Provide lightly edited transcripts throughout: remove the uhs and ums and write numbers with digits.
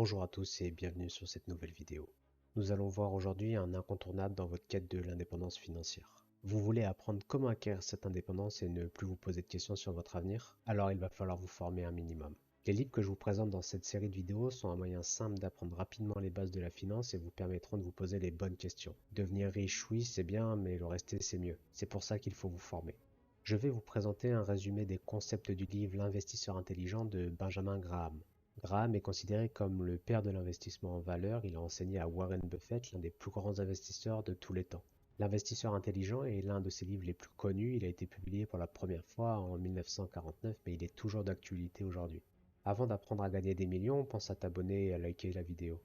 Bonjour à tous et bienvenue sur cette nouvelle vidéo. Nous allons voir aujourd'hui un incontournable dans votre quête de l'indépendance financière. Vous voulez apprendre comment acquérir cette indépendance et ne plus vous poser de questions sur votre avenir? Alors il va falloir vous former un minimum. Les livres que je vous présente dans cette série de vidéos sont un moyen simple d'apprendre rapidement les bases de la finance et vous permettront de vous poser les bonnes questions. Devenir riche, oui, c'est bien, mais le rester, c'est mieux. C'est pour ça qu'il faut vous former. Je vais vous présenter un résumé des concepts du livre L'investisseur intelligent de Benjamin Graham. Graham est considéré comme le père de l'investissement en valeur. Il a enseigné à Warren Buffett, l'un des plus grands investisseurs de tous les temps. L'investisseur intelligent est l'un de ses livres les plus connus. Il a été publié pour la première fois en 1949, mais il est toujours d'actualité aujourd'hui. Avant d'apprendre à gagner des millions, pense à t'abonner et à liker la vidéo.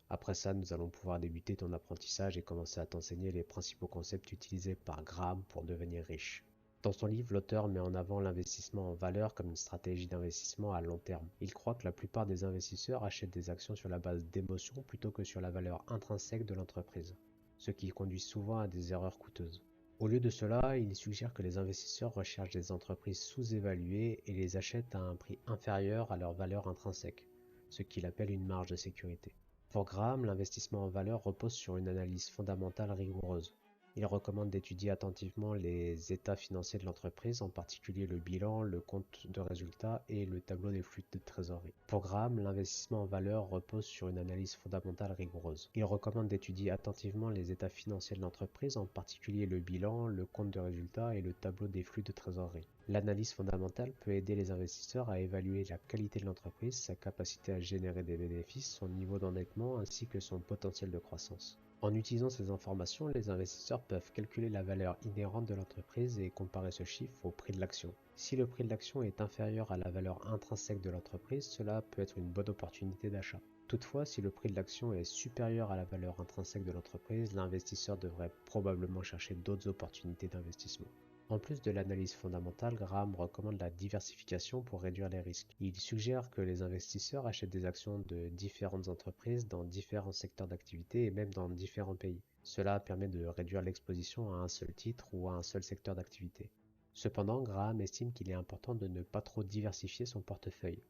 Après ça, nous allons pouvoir débuter ton apprentissage et commencer à t'enseigner les principaux concepts utilisés par Graham pour devenir riche. Dans son livre, l'auteur met en avant l'investissement en valeur comme une stratégie d'investissement à long terme. Il croit que la plupart des investisseurs achètent des actions sur la base d'émotions plutôt que sur la valeur intrinsèque de l'entreprise, ce qui conduit souvent à des erreurs coûteuses. Au lieu de cela, il suggère que les investisseurs recherchent des entreprises sous-évaluées et les achètent à un prix inférieur à leur valeur intrinsèque, ce qu'il appelle une marge de sécurité. Pour Graham, l'investissement en valeur repose sur une analyse fondamentale rigoureuse. Il recommande d'étudier attentivement les états financiers de l'entreprise, en particulier le bilan, le compte de résultat et le tableau des flux de trésorerie. Pour Graham, l'investissement en valeur repose sur une analyse fondamentale rigoureuse. Il recommande d'étudier attentivement les états financiers de l'entreprise, en particulier le bilan, le compte de résultat et le tableau des flux de trésorerie. L'analyse fondamentale peut aider les investisseurs à évaluer la qualité de l'entreprise, sa capacité à générer des bénéfices, son niveau d'endettement ainsi que son potentiel de croissance. En utilisant ces informations, les investisseurs peuvent calculer la valeur inhérente de l'entreprise et comparer ce chiffre au prix de l'action. Si le prix de l'action est inférieur à la valeur intrinsèque de l'entreprise, cela peut être une bonne opportunité d'achat. Toutefois, si le prix de l'action est supérieur à la valeur intrinsèque de l'entreprise, l'investisseur devrait probablement chercher d'autres opportunités d'investissement. En plus de l'analyse fondamentale, Graham recommande la diversification pour réduire les risques. Il suggère que les investisseurs achètent des actions de différentes entreprises dans différents secteurs d'activité et même dans différents pays. Cela permet de réduire l'exposition à un seul titre ou à un seul secteur d'activité. Cependant, Graham estime qu'il est important de ne pas trop diversifier son portefeuille.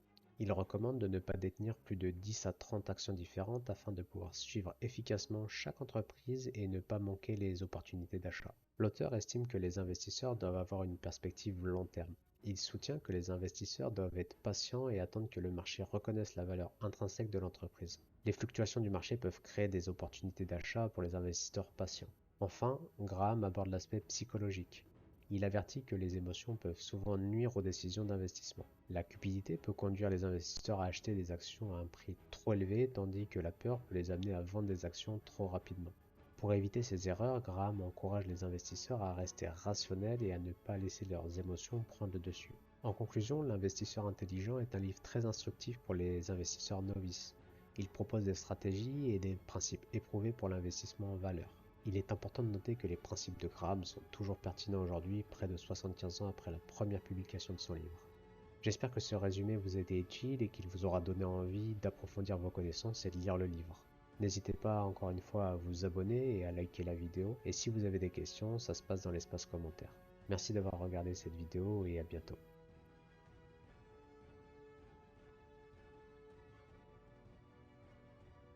Il recommande de ne pas détenir plus de 10 à 30 actions différentes afin de pouvoir suivre efficacement chaque entreprise et ne pas manquer les opportunités d'achat. L'auteur estime que les investisseurs doivent avoir une perspective long terme. Il soutient que les investisseurs doivent être patients et attendre que le marché reconnaisse la valeur intrinsèque de l'entreprise. Les fluctuations du marché peuvent créer des opportunités d'achat pour les investisseurs patients. Enfin, Graham aborde l'aspect psychologique. Il avertit que les émotions peuvent souvent nuire aux décisions d'investissement. La cupidité peut conduire les investisseurs à acheter des actions à un prix trop élevé, tandis que la peur peut les amener à vendre des actions trop rapidement. Pour éviter ces erreurs, Graham encourage les investisseurs à rester rationnels et à ne pas laisser leurs émotions prendre le dessus. En conclusion, L'investisseur intelligent est un livre très instructif pour les investisseurs novices. Il propose des stratégies et des principes éprouvés pour l'investissement en valeur. Il est important de noter que les principes de Graham sont toujours pertinents aujourd'hui, près de 75 ans après la première publication de son livre. J'espère que ce résumé vous a été utile et qu'il vous aura donné envie d'approfondir vos connaissances et de lire le livre. N'hésitez pas encore une fois à vous abonner et à liker la vidéo, et si vous avez des questions, ça se passe dans l'espace commentaire. Merci d'avoir regardé cette vidéo et à bientôt.